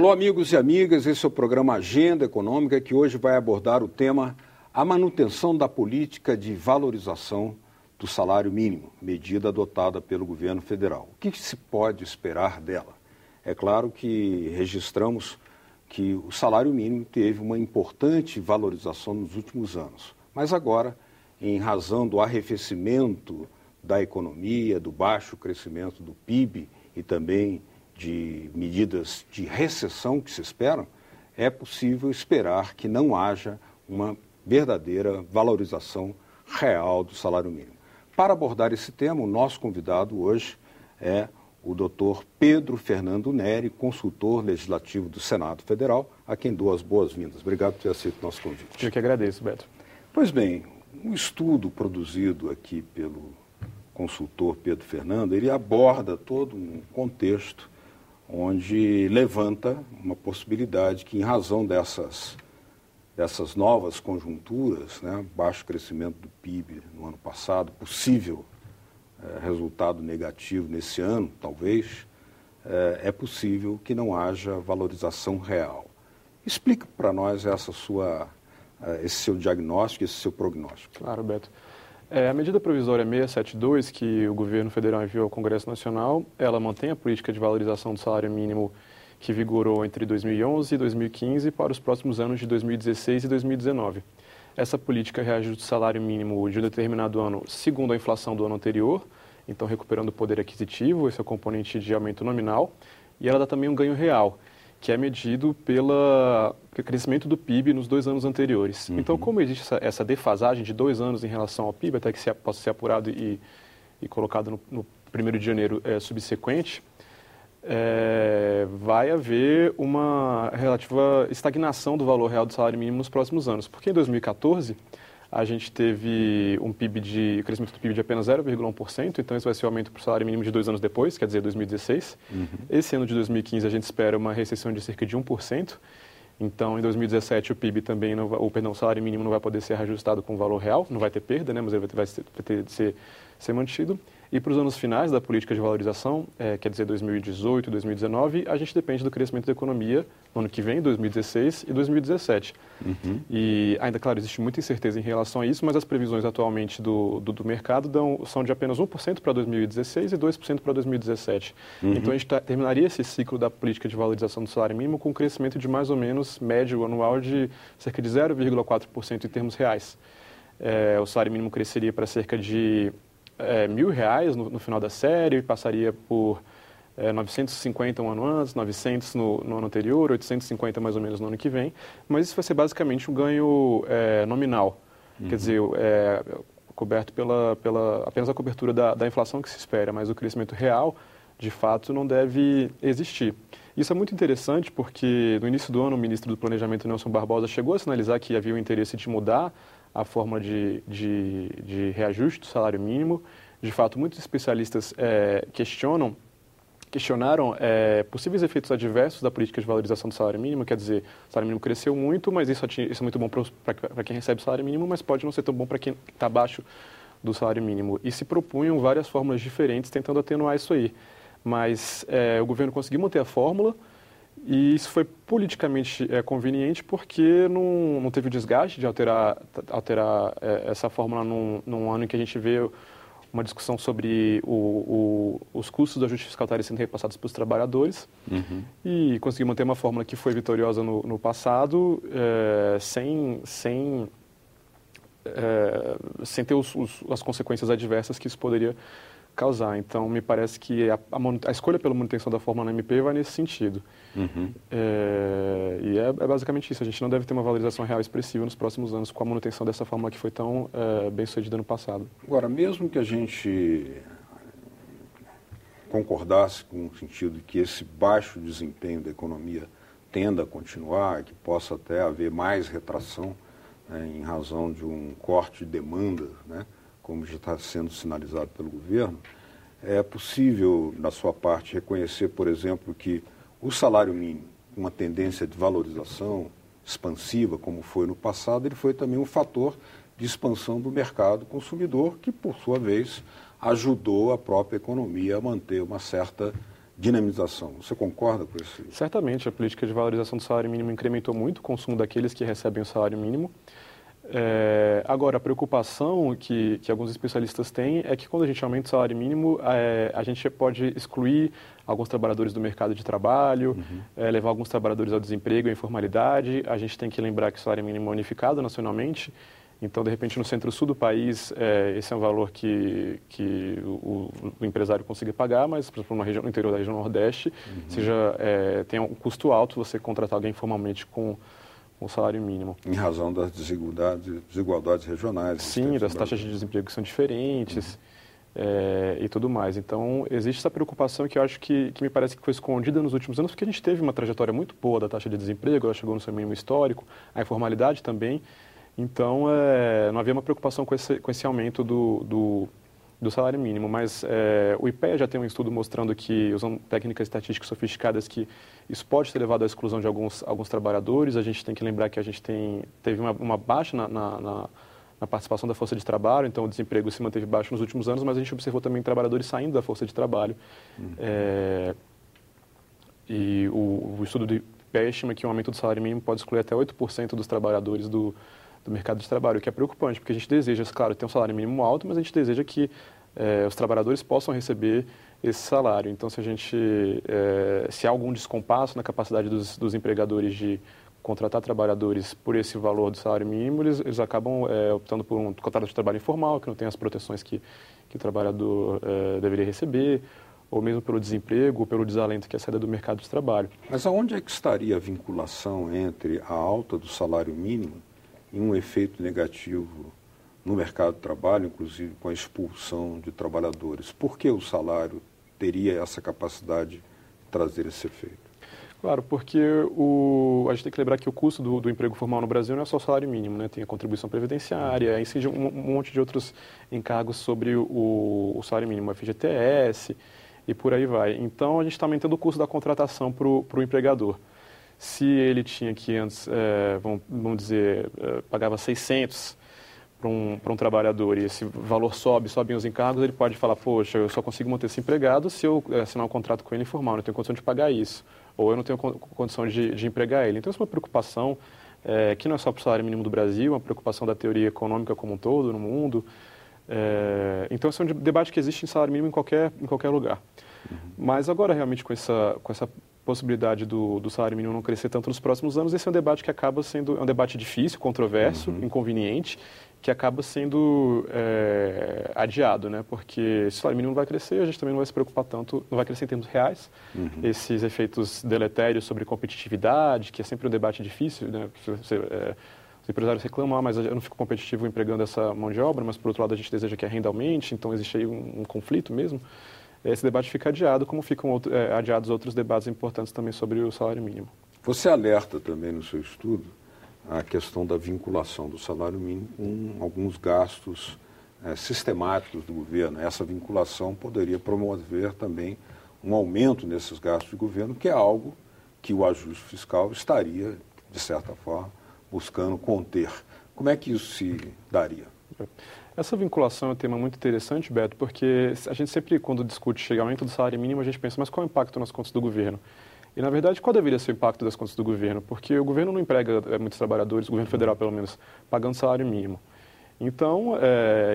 Alô, amigos e amigas, esse é o programa Agenda Econômica, que hoje vai abordar o tema a manutenção da política de valorização do salário mínimo, medida adotada pelo governo federal. O que se pode esperar dela? É claro que registramos que o salário mínimo teve uma importante valorização nos últimos anos, mas agora, em razão do arrefecimento da economia, do baixo crescimento do PIB e também de medidas de recessão que se esperam, é possível esperar que não haja uma verdadeira valorização real do salário mínimo. Para abordar esse tema, o nosso convidado hoje é o Dr. Pedro Fernando Neri, consultor legislativo do Senado Federal, a quem dou as boas-vindas. Obrigado por ter aceito o nosso convite. Eu que agradeço, Beto. Pois bem, um estudo produzido aqui pelo consultor Pedro Fernando, ele aborda todo um contexto onde levanta uma possibilidade que, em razão dessas novas conjunturas, né, baixo crescimento do PIB no ano passado, possível resultado negativo nesse ano, talvez, é possível que não haja valorização real. Explica para nós esse seu diagnóstico, esse seu prognóstico. Claro, Beto. A medida provisória 672, que o governo federal enviou ao Congresso Nacional, ela mantém a política de valorização do salário mínimo que vigorou entre 2011 e 2015 para os próximos anos de 2016 e 2019. Essa política reajusta o salário mínimo de um determinado ano segundo a inflação do ano anterior, então recuperando o poder aquisitivo, esse é o componente de aumento nominal, e ela dá também um ganho real, que é medido pelo crescimento do PIB nos 2 anos anteriores. Uhum. Então, como existe essa defasagem de 2 anos em relação ao PIB, até que possa ser apurado e colocado no 1º de janeiro subsequente, vai haver uma relativa estagnação do valor real do salário mínimo nos próximos anos. Porque em 2014, a gente teve crescimento do PIB de apenas 0,1%, então esse vai ser o aumento para o salário mínimo de 2 anos depois, quer dizer, 2016. Uhum. Esse ano de 2015 a gente espera uma recessão de cerca de 1%, então em 2017 o PIB também, o salário mínimo não vai poder ser reajustado com o valor real, não vai ter perda, né, mas ele vai ter de ser mantido. E para os anos finais da política de valorização, quer dizer 2018, 2019, a gente depende do crescimento da economia no ano que vem, 2016 e 2017. Uhum. E ainda, claro, existe muita incerteza em relação a isso, mas as previsões atualmente do mercado são de apenas 1% para 2016 e 2% para 2017. Uhum. Então a gente terminaria esse ciclo da política de valorização do salário mínimo com um crescimento de mais ou menos médio anual de cerca de 0,4% em termos reais. O salário mínimo cresceria para cerca de R$1.000 no final da série, passaria por 950 um ano antes, 900 no ano anterior, 850 mais ou menos no ano que vem, mas isso vai ser basicamente um ganho nominal, uhum. Quer dizer, coberto apenas a cobertura da inflação que se espera, mas o crescimento real, de fato, não deve existir. Isso é muito interessante porque no início do ano o ministro do Planejamento, Nelson Barbosa, chegou a sinalizar que havia o interesse de mudar a fórmula de reajuste do salário mínimo. De fato, muitos especialistas questionaram possíveis efeitos adversos da política de valorização do salário mínimo, quer dizer, o salário mínimo cresceu muito, mas isso é muito bom para quem recebe o salário mínimo, mas pode não ser tão bom para quem está abaixo do salário mínimo. E se propunham várias fórmulas diferentes tentando atenuar isso aí. Mas o governo conseguiu manter a fórmula, e isso foi politicamente conveniente porque não teve o desgaste de alterar essa fórmula num ano em que a gente vê uma discussão sobre os custos do ajuste fiscal estarem sendo repassados para os trabalhadores. Uhum. E conseguiu manter uma fórmula que foi vitoriosa no passado, sem ter as consequências adversas que isso poderia causar. Então, me parece que a escolha pela manutenção da fórmula na MP vai nesse sentido. Uhum. E é basicamente isso. A gente não deve ter uma valorização real expressiva nos próximos anos com a manutenção dessa fórmula que foi tão bem sucedida no passado. Agora, mesmo que a gente concordasse com o sentido de que esse baixo desempenho da economia tenda a continuar, que possa até haver mais retração, né, em razão de um corte de demanda, né, como já está sendo sinalizado pelo governo, é possível, na sua parte, reconhecer, por exemplo, que o salário mínimo, uma tendência de valorização expansiva, como foi no passado, ele foi também um fator de expansão do mercado consumidor, que, por sua vez, ajudou a própria economia a manter uma certa dinamização. Você concorda com isso? Certamente, a política de valorização do salário mínimo incrementou muito o consumo daqueles que recebem o salário mínimo. Agora, a preocupação que alguns especialistas têm é que quando a gente aumenta o salário mínimo, a gente pode excluir alguns trabalhadores do mercado de trabalho, levar alguns trabalhadores ao desemprego, à informalidade. A gente tem que lembrar que o salário mínimo é unificado nacionalmente, então, de repente, no centro-sul do país, esse é um valor que o empresário consiga pagar, mas, por exemplo, no interior da região Nordeste, tem um custo alto você contratar alguém formalmente com o salário mínimo. Em razão das desigualdades regionais. Sim, das taxas de desemprego que são diferentes e tudo mais. Então, existe essa preocupação que eu acho que me parece que foi escondida nos últimos anos, porque a gente teve uma trajetória muito boa da taxa de desemprego, ela chegou no seu mínimo histórico, a informalidade também. Então, não havia uma preocupação com esse aumento do salário mínimo, mas o IPEA já tem um estudo mostrando que, usando técnicas estatísticas sofisticadas, que isso pode ter levado à exclusão de alguns trabalhadores. A gente tem que lembrar que a gente teve uma baixa na participação da força de trabalho, então o desemprego se manteve baixo nos últimos anos, mas a gente observou também trabalhadores saindo da força de trabalho. E o estudo do IPEA estima que o aumento do salário mínimo pode excluir até 8% dos trabalhadores do mercado de trabalho, o que é preocupante, porque a gente deseja, claro, ter um salário mínimo alto, mas a gente deseja que os trabalhadores possam receber esse salário. Então, se há algum descompasso na capacidade dos empregadores de contratar trabalhadores por esse valor do salário mínimo, eles acabam optando por um contrato de trabalho informal, que não tem as proteções que o trabalhador deveria receber, ou mesmo pelo desemprego, ou pelo desalento que é a saída do mercado de trabalho. Mas aonde é que estaria a vinculação entre a alta do salário mínimo e um efeito negativo no mercado de trabalho, inclusive com a expulsão de trabalhadores? Por que o salário teria essa capacidade de trazer esse efeito? Claro, porque a gente tem que lembrar que o custo do emprego formal no Brasil não é só o salário mínimo, né? Tem a contribuição previdenciária, incide um monte de outros encargos sobre o salário mínimo, o FGTS e por aí vai. Então, a gente está aumentando o custo da contratação para o empregador. Se ele tinha que antes, vamos dizer, pagava 600 para um trabalhador e esse valor sobem os encargos, ele pode falar, poxa, eu só consigo manter esse empregado se eu assinar um contrato com ele informal, não tenho condição de pagar isso, ou eu não tenho condição de empregar ele. Então, isso é uma preocupação que não é só para o salário mínimo do Brasil, é uma preocupação da teoria econômica como um todo, no mundo. Então, esse é um debate que existe em salário mínimo em qualquer lugar. Mas agora, realmente, com essa possibilidade do salário mínimo não crescer tanto nos próximos anos, esse é um debate que acaba sendo um debate difícil, controverso, inconveniente, que acaba sendo adiado, né? Porque se o salário mínimo não vai crescer, a gente também não vai se preocupar tanto, não vai crescer em termos reais. Esses efeitos deletérios sobre competitividade, que é sempre um debate difícil, né? Os empresários reclamam, mas eu não fico competitivo empregando essa mão de obra, mas por outro lado a gente deseja que a renda aumente, então existe aí um conflito mesmo. Esse debate fica adiado, como ficam adiados outros debates importantes também sobre o salário mínimo. Você alerta também no seu estudo a questão da vinculação do salário mínimo com alguns gastos sistemáticos do governo. Essa vinculação poderia promover também um aumento nesses gastos de governo, que é algo que o ajuste fiscal estaria, de certa forma, buscando conter. Como é que isso se daria? Essa vinculação é um tema muito interessante, Beto, porque a gente sempre, quando discute aumento do salário mínimo, a gente pensa, mas qual é o impacto nas contas do governo? E, na verdade, qual deveria ser o impacto das contas do governo? Porque o governo não emprega muitos trabalhadores, o governo federal, pelo menos, pagando salário mínimo. Então,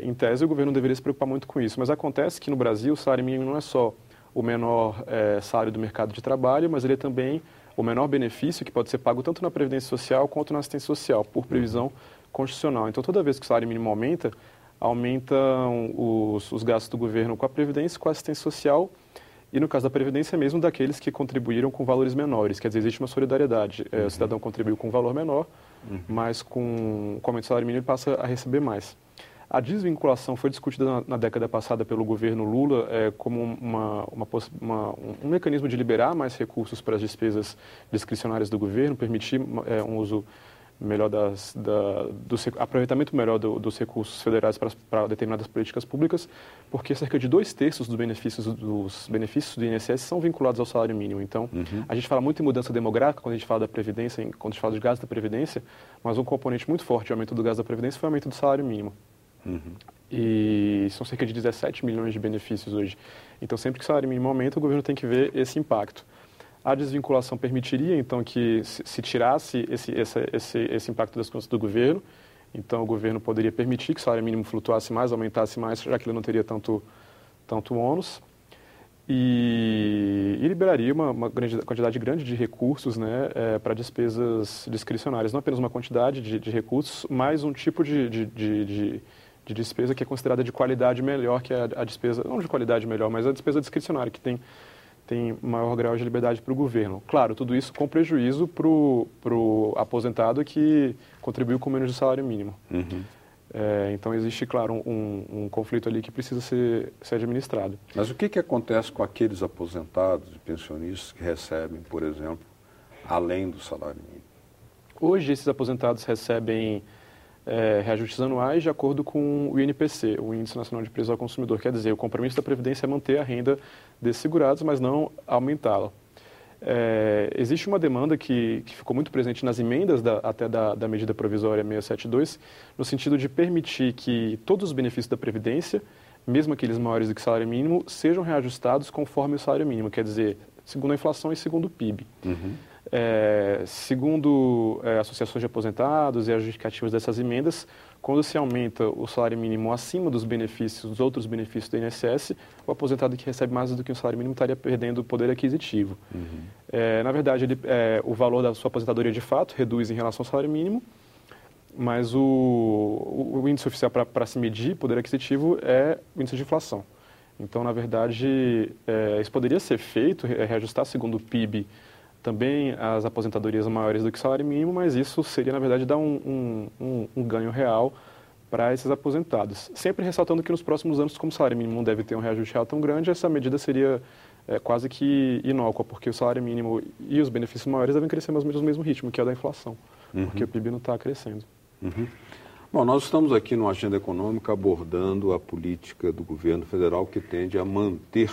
em tese, o governo deveria se preocupar muito com isso. Mas acontece que, no Brasil, o salário mínimo não é só o menor salário do mercado de trabalho, mas ele é também o menor benefício que pode ser pago tanto na Previdência Social quanto na assistência social, por previsão constitucional. Então, toda vez que o salário mínimo aumentam os gastos do governo com a Previdência e com a assistência social, e no caso da Previdência mesmo, daqueles que contribuíram com valores menores. Quer dizer, existe uma solidariedade. O cidadão contribuiu com um valor menor, mas com o aumento do salário mínimo ele passa a receber mais. A desvinculação foi discutida na década passada pelo governo Lula como um mecanismo de liberar mais recursos para as despesas discricionárias do governo, permitir um uso melhor aproveitamento melhor dos recursos federais para determinadas políticas públicas, porque cerca de 2/3 dos benefícios do INSS são vinculados ao salário mínimo. Então, a gente fala muito em mudança demográfica quando a gente fala da Previdência, quando a gente fala de gasto da Previdência, mas um componente muito forte do aumento do gasto da Previdência foi o aumento do salário mínimo. E são cerca de 17 milhões de benefícios hoje. Então, sempre que o salário mínimo aumenta, o governo tem que ver esse impacto. A desvinculação permitiria, então, que se tirasse esse impacto das contas do governo. Então, o governo poderia permitir que o salário mínimo flutuasse mais, aumentasse mais, já que ele não teria tanto ônus. E liberaria uma quantidade grande de recursos, né, para despesas discricionárias. Não apenas uma quantidade de recursos, mas um tipo de despesa que é considerada de qualidade melhor que a despesa, não de qualidade melhor, mas a despesa discricionária, que tem maior grau de liberdade para o governo. Claro, tudo isso com prejuízo para o aposentado que contribuiu com menos de salário mínimo. Então, existe, claro, um conflito ali que precisa ser administrado. Mas o que acontece com aqueles aposentados e pensionistas que recebem, por exemplo, além do salário mínimo? Hoje, esses aposentados recebem reajustes anuais de acordo com o INPC, o Índice Nacional de Preços ao Consumidor. Quer dizer, o compromisso da Previdência é manter a renda desses segurados, mas não aumentá-la. Existe uma demanda que ficou muito presente nas emendas até da medida provisória 672, no sentido de permitir que todos os benefícios da Previdência, mesmo aqueles maiores do que o salário mínimo, sejam reajustados conforme o salário mínimo, quer dizer, segundo a inflação e segundo o PIB. Segundo associações de aposentados e as justificativas dessas emendas, quando se aumenta o salário mínimo acima dos benefícios, dos outros benefícios do INSS, o aposentado que recebe mais do que o salário mínimo estaria perdendo o poder aquisitivo. Na verdade, o valor da sua aposentadoria de fato reduz em relação ao salário mínimo, mas o índice oficial para se medir poder aquisitivo é o índice de inflação. Então, na verdade, isso poderia ser feito, reajustar segundo o PIB também as aposentadorias maiores do que o salário mínimo, mas isso seria, na verdade, dar um ganho real para esses aposentados. Sempre ressaltando que nos próximos anos, como o salário mínimo não deve ter um reajuste real tão grande, essa medida seria quase que inócua, porque o salário mínimo e os benefícios maiores devem crescer mais ou menos no mesmo ritmo, que é o da inflação, porque o PIB não está crescendo. Bom, nós estamos aqui no Agenda Econômica abordando a política do governo federal que tende a manter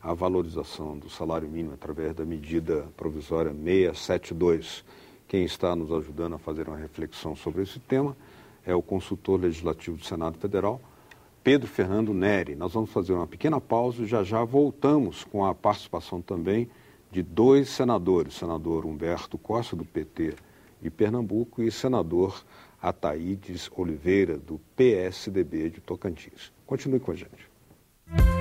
a valorização do salário mínimo através da medida provisória 672. Quem está nos ajudando a fazer uma reflexão sobre esse tema é o consultor legislativo do Senado Federal, Pedro Fernando Neri. Nós vamos fazer uma pequena pausa e já voltamos com a participação também de dois senadores, senador Humberto Costa, do PT de Pernambuco, e senador Ataídes Oliveira, do PSDB de Tocantins. Continue com a gente.